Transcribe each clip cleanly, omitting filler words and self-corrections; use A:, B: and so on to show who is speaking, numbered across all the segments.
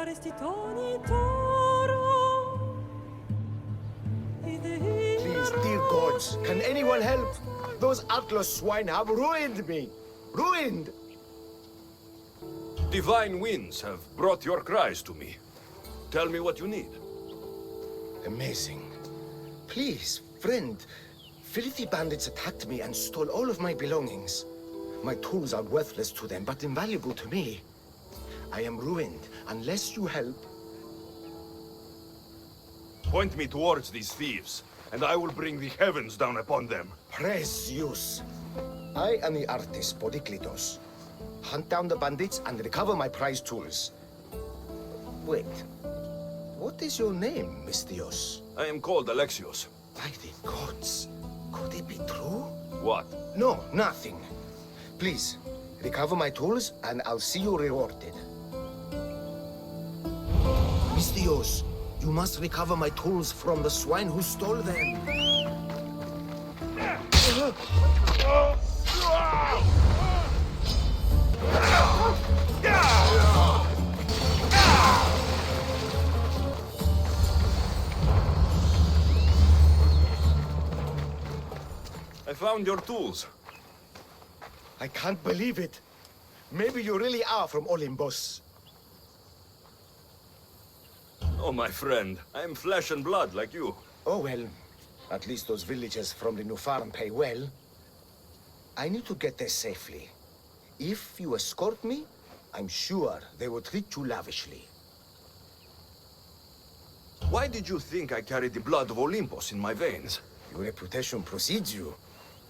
A: Please, dear gods, can anyone help? Those Atlas swine have ruined me. Ruined!
B: Divine winds have brought your cries to me. Tell me what you need.
A: Amazing. Please, friend. Filthy bandits attacked me and stole all of my belongings. My tools are worthless to them, but invaluable to me. I am ruined. Unless you help...
B: Point me towards these thieves, and I will bring the heavens down upon them.
A: Praise Zeus. I am the artist, Podiklitos. Hunt down the bandits and recover my prized tools. Wait. What is your name, Mystios?
B: I am called Alexios.
A: By the gods. Could it be true?
B: What?
A: No, nothing. Please, recover my tools and I'll see you rewarded. Mystios, you must recover my tools from the swine who stole them.
B: I found your tools.
A: I can't believe it. Maybe you really are from Olympus.
B: Oh, my friend, I am flesh and blood like you.
A: Oh, well, at least those villagers from the new farm pay well. I need to get there safely. If you escort me, I'm sure they will treat you lavishly.
B: Why did you think I carried the blood of Olympus in my veins?
A: Your reputation precedes you,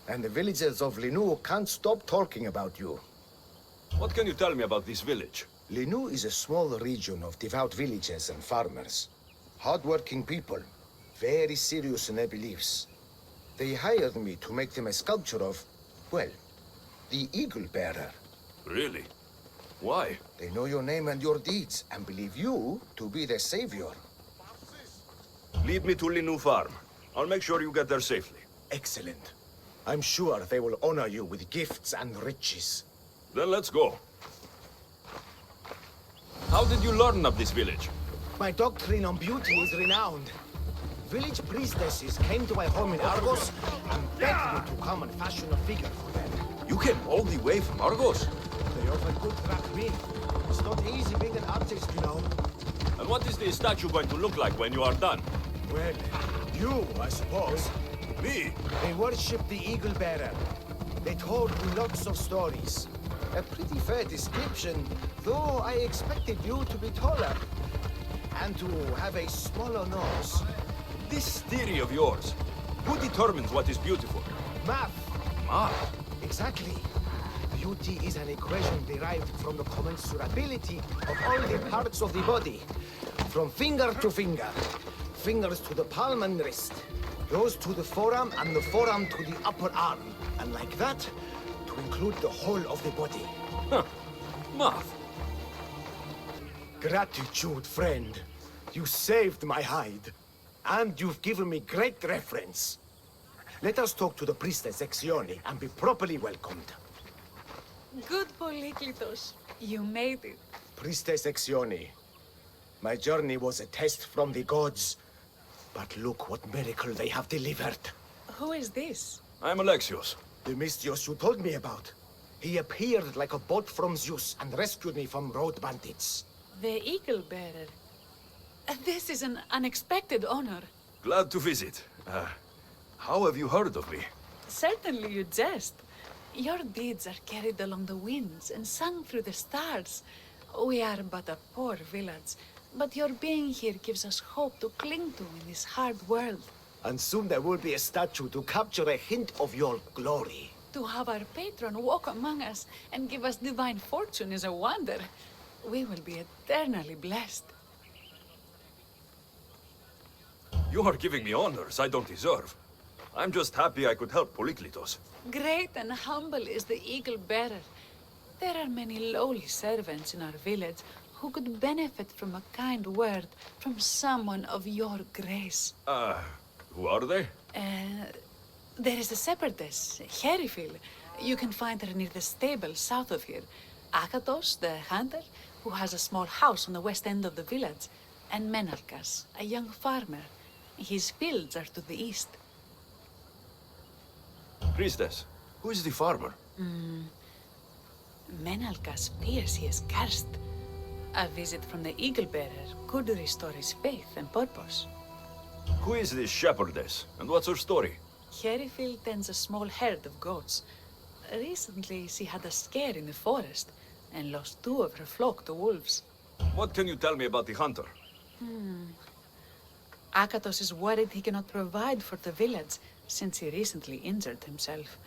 A: and the villagers of Linu can't stop talking about you.
B: What can you tell me about this village?
A: Linu is a small region of devout villagers and farmers. Hard-working people, very serious in their beliefs. They hired me to make them a sculpture of, well, the Eagle Bearer.
B: Really? Why?
A: They know your name and your deeds, and believe you to be their savior.
B: Lead me to Linu Farm. I'll make sure you get there safely.
A: Excellent. I'm sure they will honor you with gifts and riches.
B: Then let's go. How did you learn of this village?
A: My doctrine on beauty is renowned. Village priestesses came to my home in Argos and begged me to come and fashion a figure for them.
B: You came all the way from Argos?
A: They offered good track me. It's not easy being an artist, you know.
B: And what is the statue going to look like when you are done?
A: Well, you, I suppose.
B: Me?
A: They worship the Eagle Bearer. They told me lots of stories. A pretty fair description, though I expected you to be taller. And to have a smaller nose.
B: This theory of yours, who determines what is beautiful?
A: Math.
B: Math?
A: Exactly. Beauty is an equation derived from the commensurability of all the parts of the body. From finger to finger. Fingers to the palm and wrist. Those to the forearm and the forearm to the upper arm. And like that, to include the whole of the body.
B: Huh. Math.
A: Gratitude, friend. You saved my hide. And you've given me great reference. Let us talk to the priestess Exione and be properly welcomed.
C: Good Polyklitos. You made it.
A: Priestess Exione, my journey was a test from the gods. But look what miracle they have delivered.
C: Who is this?
B: I'm Alexios.
A: The Mystios you told me about. He appeared like a bolt from Zeus and rescued me from road bandits.
C: The Eagle Bearer. This is an unexpected honor.
B: Glad to visit. How have you heard of me?
C: Certainly you jest. Your deeds are carried along the winds and sung through the stars. We are but a poor village, but your being here gives us hope to cling to in this hard world.
A: And soon there will be a statue to capture a hint of your glory.
C: To have our patron walk among us and give us divine fortune is a wonder. We will be eternally blessed.
B: You are giving me honors I don't deserve. I'm just happy I could help Polyklitos.
C: Great and humble is the Eagle Bearer. There are many lowly servants in our village who could benefit from a kind word from someone of your grace.
B: Who are they?
C: There is a shepherdess, Herifil. You can find her near the stable south of here. Akatos, the hunter, who has a small house on the west end of the village, and Menalkas, a young farmer. His fields are to the east.
B: Priestess, who is the farmer?
C: Menalkas fears he is cursed. A visit from the Eagle Bearer could restore his faith and purpose.
B: Who is this shepherdess, and what's her story?
C: Herryfield tends a small herd of goats. Recently, she had a scare in the forest and lost 2 of her flock to wolves.
B: What can you tell me about the hunter?
C: Akatos is worried he cannot provide for the village since he recently injured himself.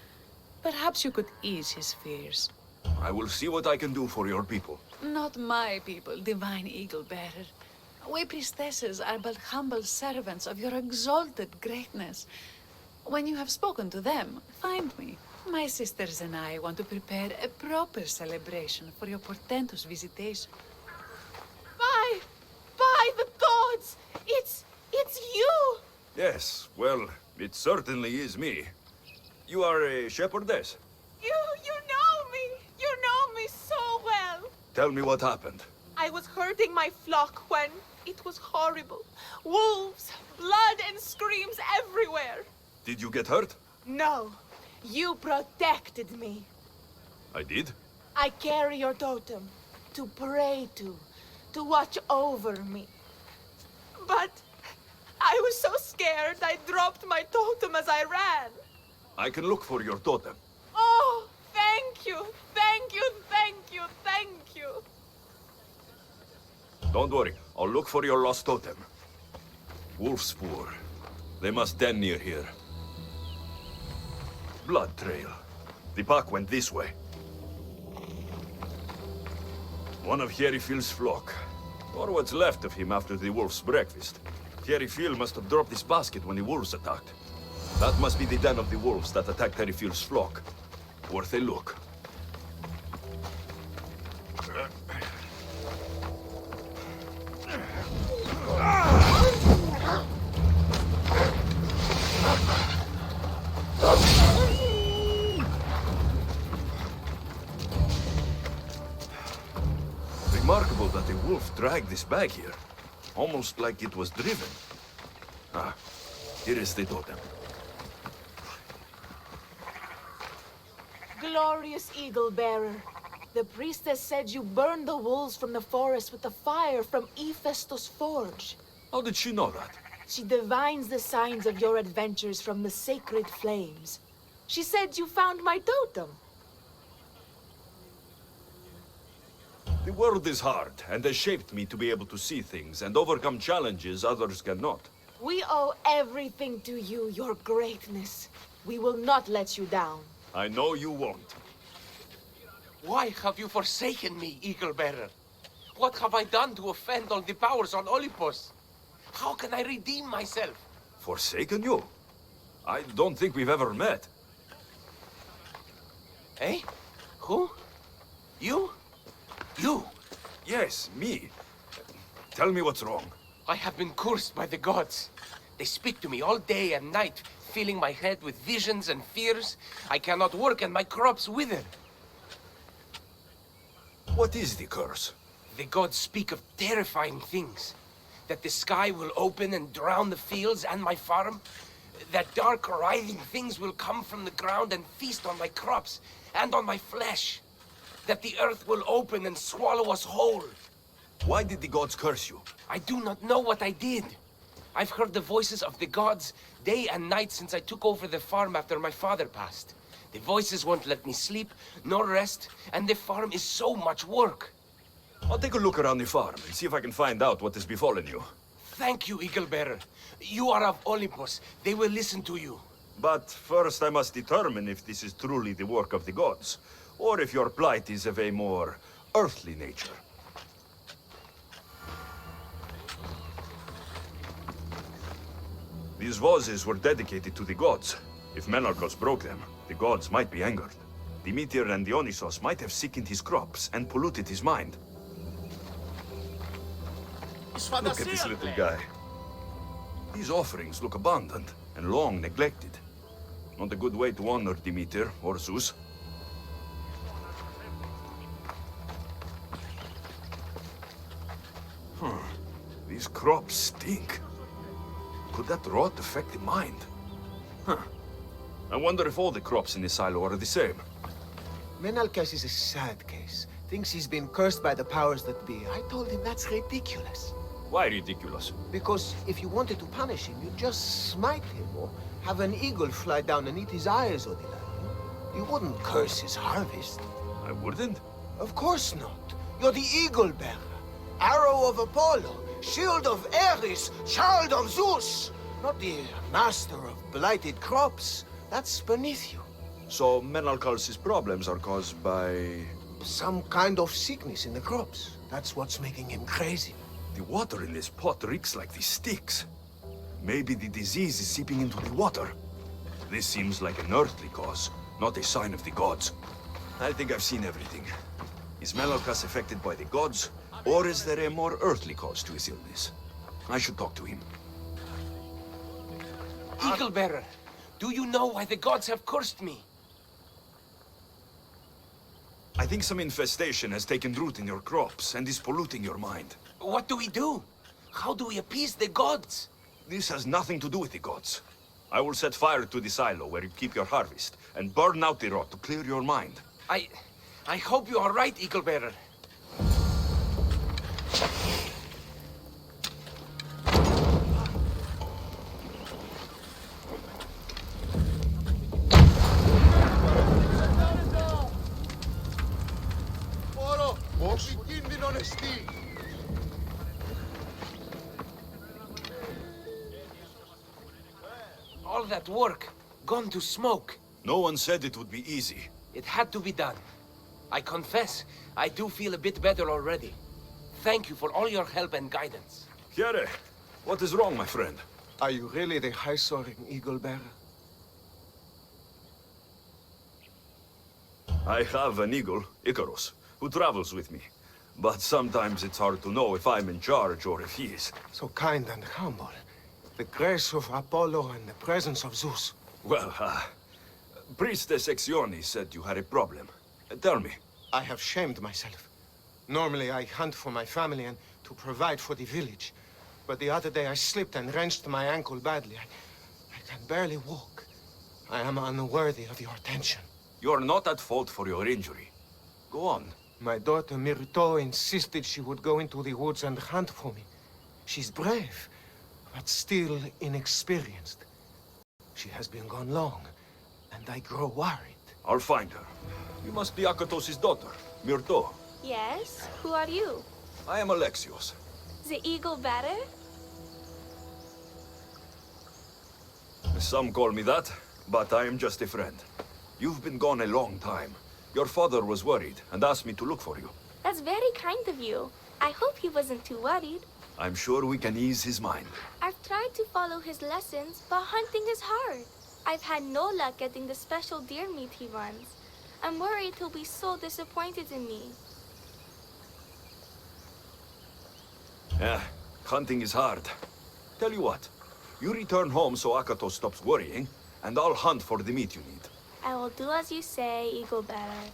C: Perhaps you could ease his fears.
B: I will see what I can do for your people.
C: Not my people, divine Eagle Bearer. We priestesses are but humble servants of your exalted greatness. When you have spoken to them, find me. My sisters and I want to prepare a proper celebration for your portentous visitation.
D: By the gods! It's you!
B: Yes, well, it certainly is me. You are a shepherdess.
D: You know me! You know me so well!
B: Tell me what happened.
D: I was herding my flock when it was horrible. Wolves, blood and screams everywhere.
B: Did you get hurt?
D: No, you protected me.
B: I did?
D: I carry your totem to pray to watch over me. But I was so scared I dropped my totem as I ran.
B: I can look for your totem.
D: Oh, thank you, thank you, thank you, thank you.
B: Don't worry, I'll look for your lost totem. Wolfspoor. They must den near here. Blood trail. The pack went this way. One of Herryfield's flock. Or what's left of him after the wolf's breakfast. Herryfield must have dropped his basket when the wolves attacked. That must be the den of the wolves that attacked Herryfield's flock. Worth a look. Remarkable that the wolf dragged this bag here. Almost like it was driven. Ah, here is the totem.
D: Glorious Eagle Bearer. The priestess said you burned the wolves from the forest with the fire from Hephaestus' forge.
B: How did she know that?
D: She divines the signs of your adventures from the sacred flames. She said you found my totem.
B: The world is hard, and has shaped me to be able to see things and overcome challenges others cannot.
D: We owe everything to you, your greatness. We will not let you down.
B: I know you won't.
E: Why have you forsaken me, Eagle Bearer? What have I done to offend all the powers on Olympus? How can I redeem myself?
B: Forsaken you? I don't think we've ever met.
E: Eh? Who? You? You?
B: Yes, me. Tell me what's wrong.
E: I have been cursed by the gods. They speak to me all day and night, filling my head with visions and fears. I cannot work and my crops wither.
B: What is the curse?
E: The gods speak of terrifying things. That the sky will open and drown the fields and my farm. That dark, writhing things will come from the ground and feast on my crops and on my flesh. That the earth will open and swallow us whole.
B: Why did the gods curse you?
E: I do not know what I did. I've heard the voices of the gods day and night since I took over the farm after my father passed. The voices won't let me sleep, nor rest, and the farm is so much work.
B: I'll take a look around the farm and see if I can find out what has befallen you.
E: Thank you, Eagle Bearer. You are of Olympus. They will listen to you.
B: But first I must determine if this is truly the work of the gods, or if your plight is of a more earthly nature. These vases were dedicated to the gods. If Menarchos broke them, the gods might be angered. Demeter and Dionysos might have sickened his crops and polluted his mind. Look at this little guy. These offerings look abandoned and long neglected. Not a good way to honor Demeter or Zeus. These crops stink. Could that rot affect the mind? Huh. I wonder if all the crops in the silo are the same.
A: Menalcas is a sad case. Thinks he's been cursed by the powers that be. I told him that's ridiculous.
B: Why ridiculous?
A: Because if you wanted to punish him, you'd just smite him or have an eagle fly down and eat his eyes, ODYSSEY. You wouldn't curse his harvest.
B: I wouldn't.
A: Of course not. You're the eagle bearer. Arrow of Apollo, shield of Ares, child of Zeus. Not the master of blighted crops. That's beneath you.
B: So Menalcal's problems are caused by...
A: Some kind of sickness in the crops. That's what's making him crazy.
B: The water in this pot reeks like the sticks. Maybe the disease is seeping into the water. This seems like an earthly cause, not a sign of the gods. I think I've seen everything. Is Menalcas affected by the gods, or is there a more earthly cause to his illness? I should talk to him.
E: Eagle Bearer, do you know why the gods have cursed me?
B: I think some infestation has taken root in your crops and is polluting your mind.
E: What do we do? How do we appease the gods?
B: This has nothing to do with the gods. I will set fire to the silo where you keep your harvest and burn out the rot to clear your mind.
E: I hope you are right, Eagle Bearer. All that work, gone to smoke.
B: No one said it would be easy.
E: It had to be done. I confess, I do feel a bit better already. Thank you for all your help and guidance.
B: Here, what is wrong, my friend?
A: Are you really the high-soaring eagle bearer?
B: I have an eagle, Icarus, who travels with me. But sometimes it's hard to know if I'm in charge or if he is.
A: So kind and humble. The grace of Apollo and the presence of Zeus.
B: Well, Priestess Exione said you had a problem. Tell me.
A: I have shamed myself. Normally I hunt for my family and to provide for the village. But the other day I slipped and wrenched my ankle badly. I can barely walk. I am unworthy of your attention.
B: You're not at fault for your injury. Go on.
A: My daughter Myrto insisted she would go into the woods and hunt for me. She's brave, but still inexperienced. She has been gone long, and I grow worried.
B: I'll find her. You must be Akatos' daughter, Myrto.
F: Yes? Who are you?
B: I am Alexios.
F: The eagle bearer?
B: Some call me that, but I am just a friend. You've been gone a long time. Your father was worried and asked me to look for you.
F: That's very kind of you. I hope he wasn't too worried.
B: I'm sure we can ease his mind.
F: I've tried to follow his lessons, but hunting is hard. I've had no luck getting the special deer meat he runs. I'm worried he'll be so disappointed in me.
B: Yeah, hunting is hard. Tell you what, you return home so Akato stops worrying, and I'll hunt for the meat you need.
F: I will do as you say, eagle bearer.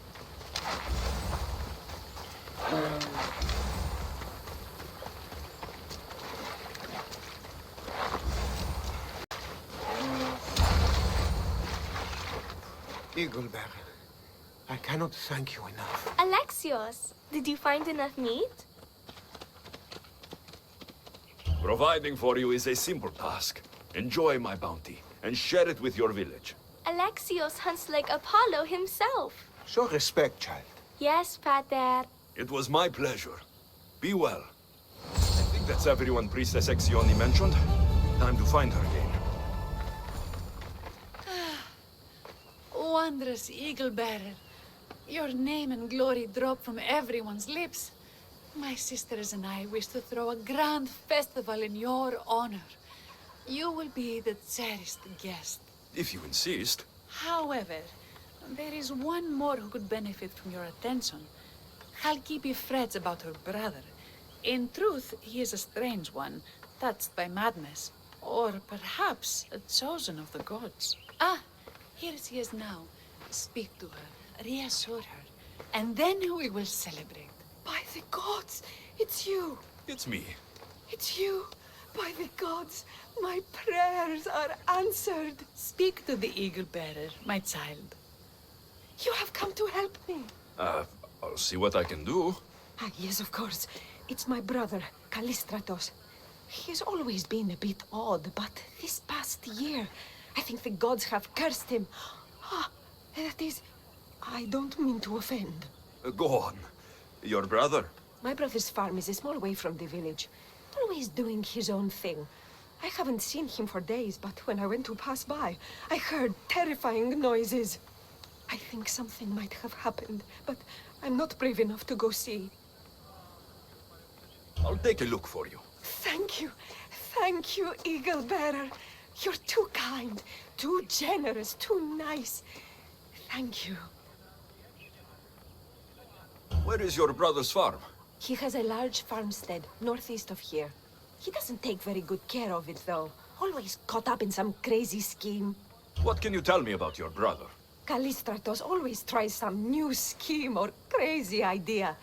A: Eagle bearer, I cannot thank you enough.
F: Alexios, did you find enough meat?
B: Providing for you is a simple task. Enjoy my bounty, and share it with your village.
F: Alexios hunts like Apollo himself.
A: Show respect, child.
F: Yes, Pater.
B: It was my pleasure. Be well. I think that's everyone Priestess Exione mentioned. Time to find her again.
C: Wondrous eagle bearer. Your name and glory drop from everyone's lips. My sisters and I wish to throw a grand festival in your honor. You will be the cherished guest.
B: If you insist.
C: However, there is one more who could benefit from your attention. Halkipi frets about her brother. In truth, he is a strange one, touched by madness. Or perhaps a chosen of the gods. Ah, here she is now. Speak to her, reassure her, and then we will celebrate.
D: By the gods, it's you.
B: It's me.
D: It's you. By the gods, my prayers are answered.
C: Speak to the eagle bearer, my child.
D: You have come to help me.
B: I'll see what I can do.
D: Ah, yes, of course. It's my brother, Callistratos. He's always been a bit odd, but this past year, I think the gods have cursed him. Ah, that is, I don't mean to offend.
B: Go on. Your brother?
D: My brother's farm is a small way from the village. Always doing his own thing. I haven't seen him for days, but when I went to pass by, I heard terrifying noises. I think something might have happened, but I'm not brave enough to go see.
B: I'll take a look for you.
D: Thank you. Thank you, Eagle Bearer. You're too kind, too generous, too nice. Thank you.
B: Where is your brother's farm?
D: He has a large farmstead northeast of here. He doesn't take very good care of it, though. Always caught up in some crazy scheme.
B: What can you tell me about your brother?
D: Callistratos always tries some new scheme or crazy idea.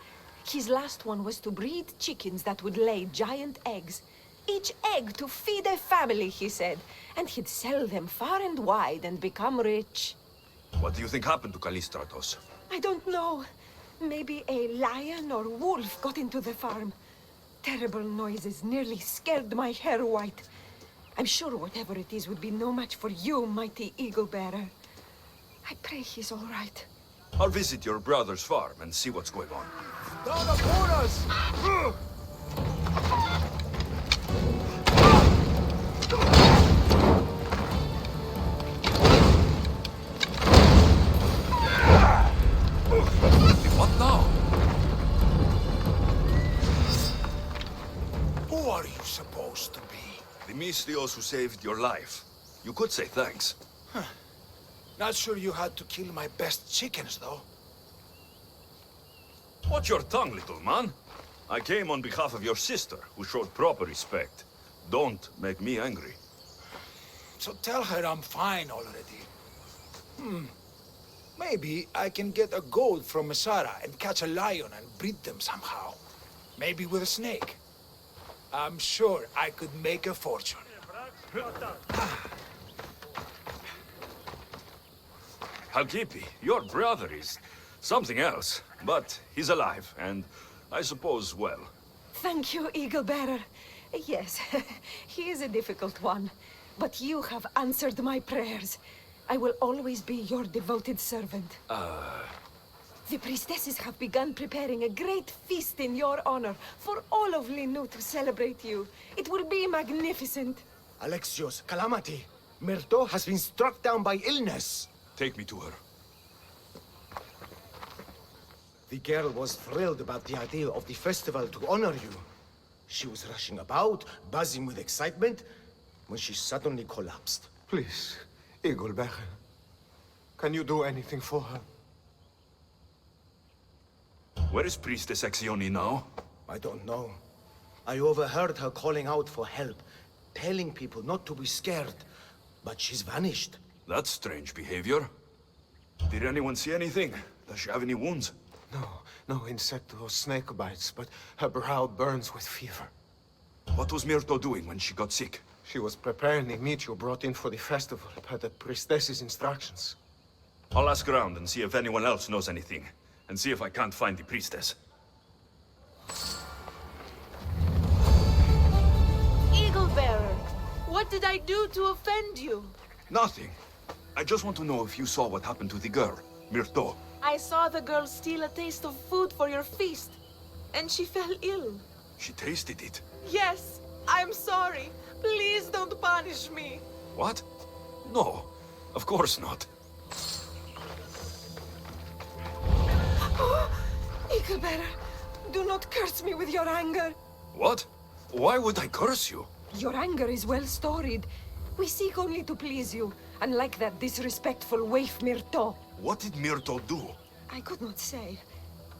D: His last one was to breed chickens that would lay giant eggs. Each egg to feed a family, he said. And he'd sell them far and wide and become rich.
B: What do you think happened to Callistratos?
D: I don't know. Maybe a lion or wolf got into the farm. Terrible noises nearly scared my hair white. I'm sure whatever it is would be no match for you, mighty eagle bearer. I pray he's all right.
B: I'll visit your brother's farm and see what's going on.
A: Down upon us!
B: What now?
A: Who are you supposed to be?
B: The Mystios who saved your life. You could say thanks.
A: Not sure you had to kill my best chickens, though.
B: Watch your tongue, little man. I came on behalf of your sister, who showed proper respect. Don't make me angry.
A: So tell her I'm fine already. Maybe I can get a gold from Mesara and catch a lion and breed them somehow. Maybe with a snake. I'm sure I could make a fortune.
B: Halkipi, your brother is something else, but he's alive, and I suppose well.
D: Thank you, eagle bearer. Yes, he is a difficult one, but you have answered my prayers. I will always be your devoted servant. The priestesses have begun preparing a great feast in your honor for all of Linu to celebrate you. It will be magnificent.
A: Alexios, calamity. Myrto has been struck down by illness.
B: Take me to her.
A: The girl was thrilled about the idea of the festival to honor you. She was rushing about, buzzing with excitement, when she suddenly collapsed.
G: Please, Eagle Bearer. Can you do anything for her?
B: Where is Priestess Exioni now?
A: I don't know. I overheard her calling out for help, telling people not to be scared, but she's vanished.
B: That's strange behavior. Did anyone see anything? Does she have any wounds?
G: No insect or snake bites, but her brow burns with fever.
B: What was Myrto doing when she got sick?
G: She was preparing the meat you brought in for the festival, per the priestess's instructions.
B: I'll ask around and see if anyone else knows anything, and see if I can't find the priestess.
D: Eagle bearer, what did I do to offend you?
B: Nothing. I just want to know if you saw what happened to the girl, Myrto.
D: I saw the girl steal a taste of food for your feast, and she fell ill.
B: She tasted it.
D: Yes, I'm sorry. Please don't punish me.
B: What? No, of course not.
D: Eagle bearer, do not curse me with your anger.
B: What? Why would I curse you?
D: Your anger is well storied. We seek only to please you, unlike that disrespectful waif Myrto.
B: What did Myrto do?
D: I could not say.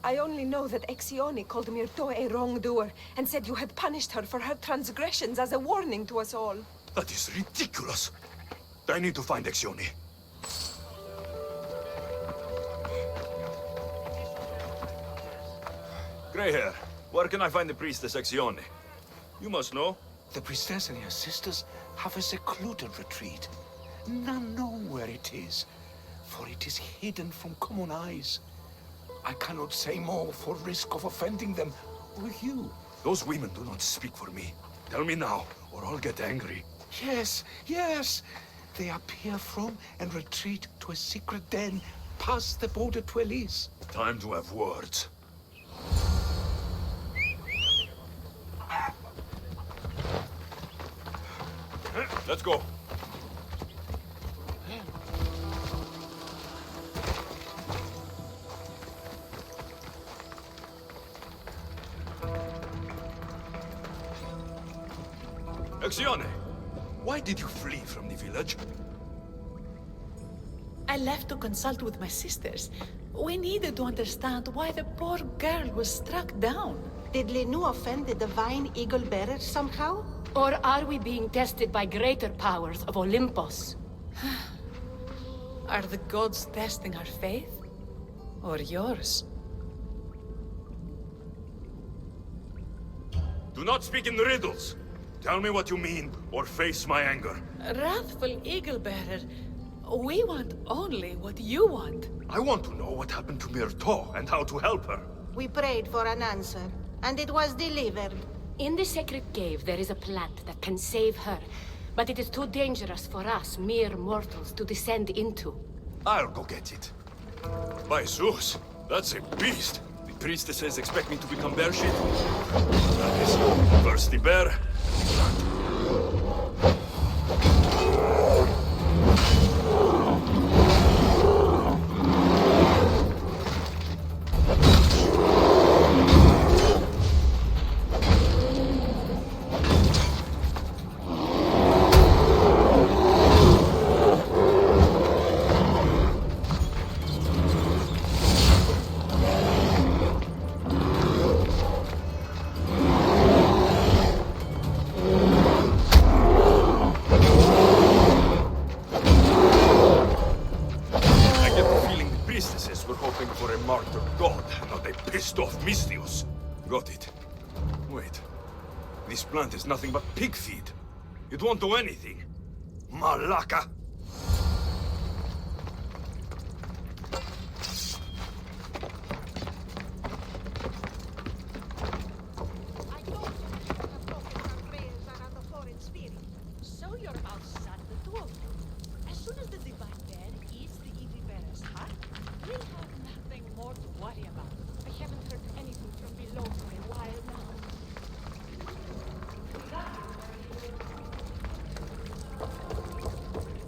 D: I only know that Exioni called Myrto a wrongdoer and said you had punished her for her transgressions as a warning to us all.
B: That is ridiculous. I need to find Exioni. Grey hair, where can I find the priestess Exioni? You must know.
H: The priestess and her sisters have a secluded retreat. None know where it is, for it is hidden from common eyes. I cannot say more for risk of offending them or you.
B: Those women do not speak for me. Tell me now, or I'll get angry.
H: Yes, yes. They appear from and retreat to a secret den past the border to Elise.
B: Time to have words. Let's go. Exione, why did you flee from the village?
C: I left to consult with my sisters. We needed to understand why the poor girl was struck down.
I: Did Lenu offend the divine eagle bearer somehow?
J: Or are we being tested by greater powers of Olympus?
C: Are the gods testing our faith? Or yours?
B: Do not speak in riddles. Tell me what you mean, or face my anger.
C: Wrathful eagle bearer, we want only what you want.
B: I want to know what happened to Myrto and how to help her.
I: We prayed for an answer, and it was delivered.
J: In the sacred cave, there is a plant that can save her, but it is too dangerous for us, mere mortals, to descend into.
B: I'll go get it. By Zeus, that's a beast. The priestesses expect me to become bear shit. That is, first the bear. Got it. Wait. This plant is nothing but pig feed. It won't do anything. Malaka!
K: So your mouth shut, the two of you. As soon as the divine bear eats the evil bearer's heart, we'll have nothing more to worry about. I haven't heard anything from below for a while now.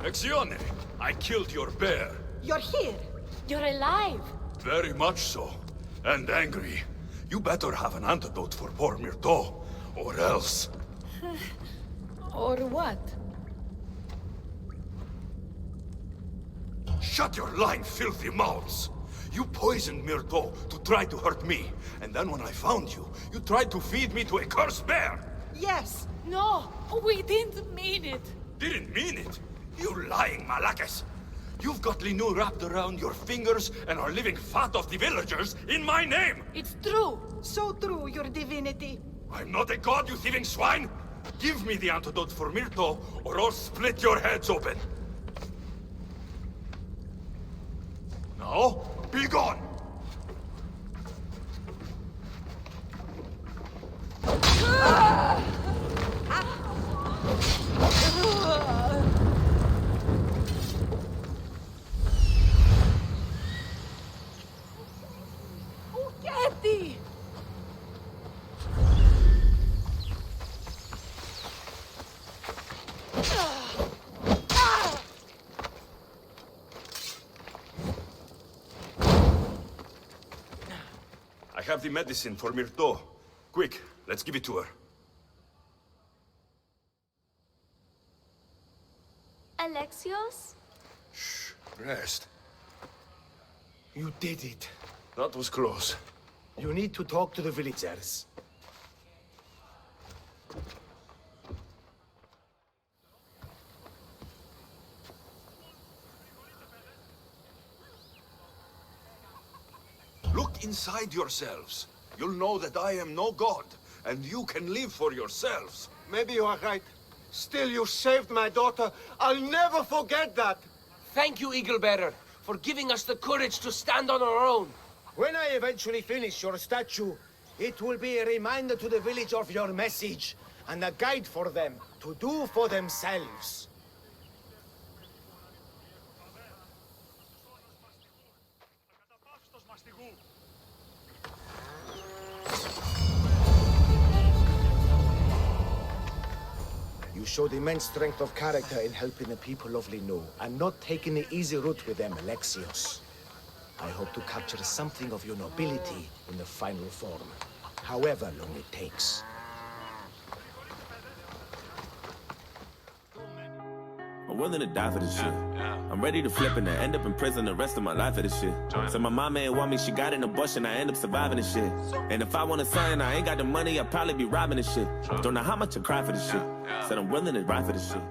B: Exione! I killed your bear.
I: You're here.
J: You're alive!
B: Very much so. And angry. You better have an antidote for poor Myrto, or else.
C: Or what?
B: Shut your lying, filthy mouths! You poisoned Myrto to try to hurt me, and then when I found you, you tried to feed me to a cursed bear!
I: Yes.
C: No, we didn't mean it.
B: Didn't mean it? You lying Malakes! You've got Linu wrapped around your fingers and are living fat off the villagers in my name!
C: It's true.
I: So true, your divinity.
B: I'm not a god, you thieving swine! Give me the antidote for Myrto, or I'll split your heads open! Now, be gone!
C: Eddie!
B: I have the medicine for Myrto. Quick, let's give it to her.
F: Alexios?
B: Shh, rest.
A: You did it.
B: That was close.
A: You need to talk to the villagers.
B: Look inside yourselves. You'll know that I am no god, and you can live for yourselves.
G: Maybe you are right. Still, you saved my daughter. I'll never forget that.
E: Thank you, Eagle Bearer, for giving us the courage to stand on our own.
A: When I eventually finish your statue, it will be a reminder to the village of your message, and a guide for them to do for themselves. You showed immense strength of character in helping the people of Linu, and not taking the easy route with them, Alexios. I hope to capture something of your nobility in the final form, however long it takes.
L: I'm willing to die for this shit. I'm ready to flip and end up in prison the rest of my life for this shit. So my mama ain't want me, she got an abortion, I end up surviving this shit. And if I want a son, I ain't got the money, I'll probably be robbing this shit. Don't know how much I cry for this shit. Said I'm willing to ride for this shit.